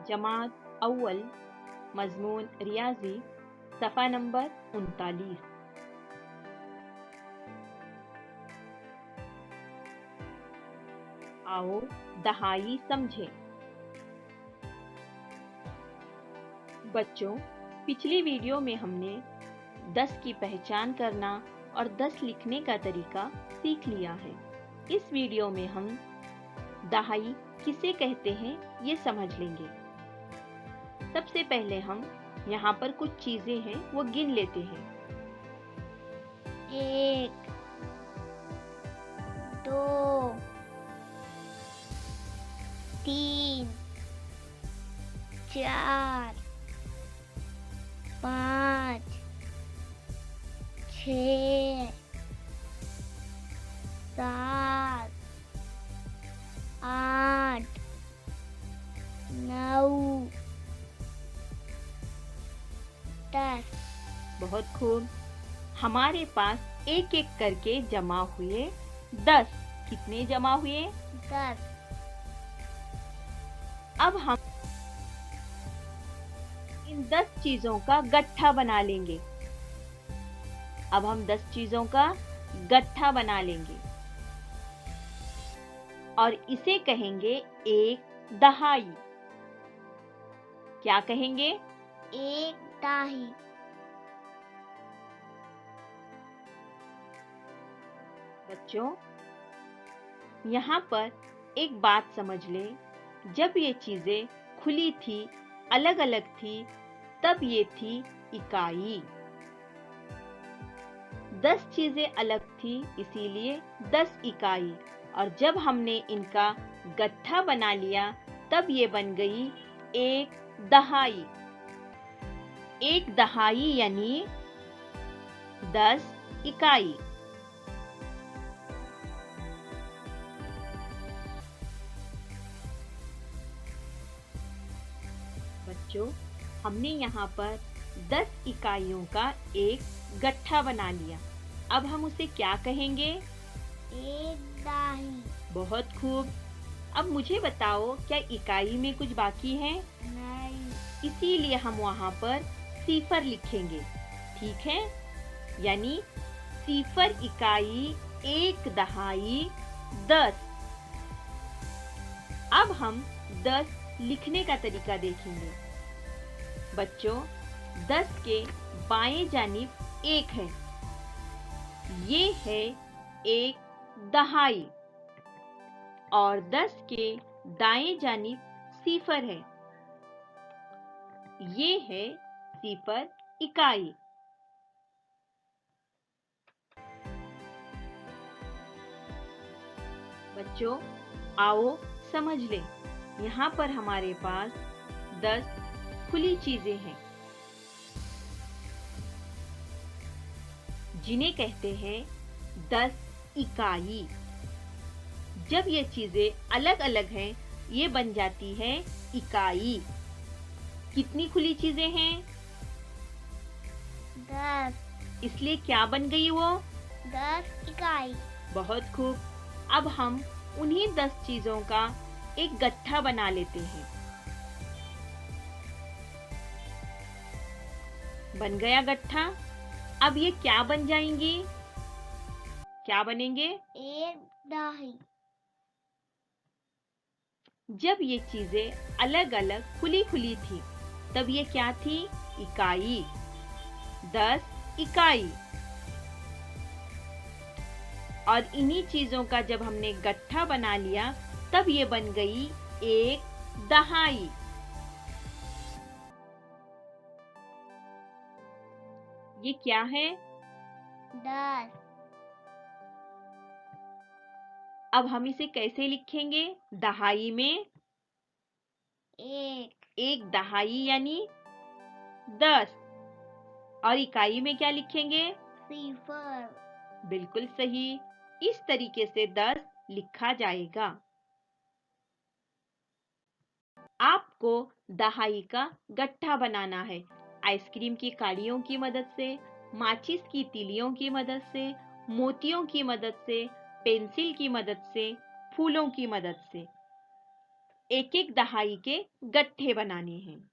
जमात अव्वल मजमून रियाजी सफ़ा नंबर 39। आओ दहाई समझें। बच्चों, पिछली वीडियो में हमने 10 की पहचान करना और 10 लिखने का तरीका सीख लिया है। इस वीडियो में हम दहाई किसे कहते हैं ये समझ लेंगे। सबसे पहले हम यहाँ पर कुछ चीजें हैं वो गिन लेते हैं। 1 2 3 4 5 6 7 8 9 10। बहुत खूब। हमारे पास एक एक करके जमा हुए 10। कितने जमा हुए? 10। अब हम इन 10 चीजों का गट्ठा बना लेंगे। अब हम 10 चीजों का गट्ठा बना लेंगे और इसे कहेंगे एक दहाई। क्या कहेंगे? एक दहाई। बच्चों, यहाँ पर एक बात समझ लें। जब ये चीजें खुली थी, अलग अलग थी, तब ये थी इकाई। 10 चीजें अलग थी, इसीलिए 10 इकाई। और जब हमने इनका गट्ठा बना लिया, तब ये बन गई एक दहाई। एक दहाई यानी 10 इकाई। बच्चों, हमने यहाँ पर 10 इकाइयों का एक गट्ठा बना लिया। अब हम उसे क्या कहेंगे? एक दहाई। बहुत खूब। अब मुझे बताओ, क्या इकाई में कुछ बाकी है? नहीं। इसीलिए हम वहाँ पर सिफर लिखेंगे। ठीक है? यानी सिफर इकाई, एक दहाई, 10। अब हम 10 लिखने का तरीका देखेंगे। बच्चों, 10 के बाएं जानिब 1 है। ये है एक दहाई। और 10 के दाएं जानिब सिफर है। ये है सिफर इकाई। बच्चों, आओ समझ लें। यहाँ पर हमारे पास 10 खुली चीजें हैं, जिन्हें कहते हैं 10 इकाई। जब ये चीजें अलग अलग हैं, ये बन जाती है इकाई। कितनी खुली चीजें हैं? 10। इसलिए क्या बन गई वो? 10 इकाई। बहुत खूब। अब हम उन्हीं 10 चीजों का एक गट्ठा बना लेते हैं। बन गया गट्ठा। अब ये क्या बन जाएंगी? क्या बनेंगे? एक दहाई। जब ये चीजें अलग अलग खुली खुली थी, तब ये क्या थी? इकाई। 10 इकाई। और इन्हीं चीजों का जब हमने गट्ठा बना लिया, तब ये बन गई एक दहाई। ये क्या है? 10। अब हम इसे कैसे लिखेंगे? दहाई में एक दहाई यानी 10। और इकाई में क्या लिखेंगे? सिफर। बिल्कुल सही। इस तरीके से 10 लिखा जाएगा। आपको दहाई का गट्ठा बनाना है। आइसक्रीम की काड़ियों की मदद से, माचिस की तीलियों की मदद से, मोतियों की मदद से, पेंसिल की मदद से, फूलों की मदद से। एक एक दहाई के गट्ठे बनाने हैं।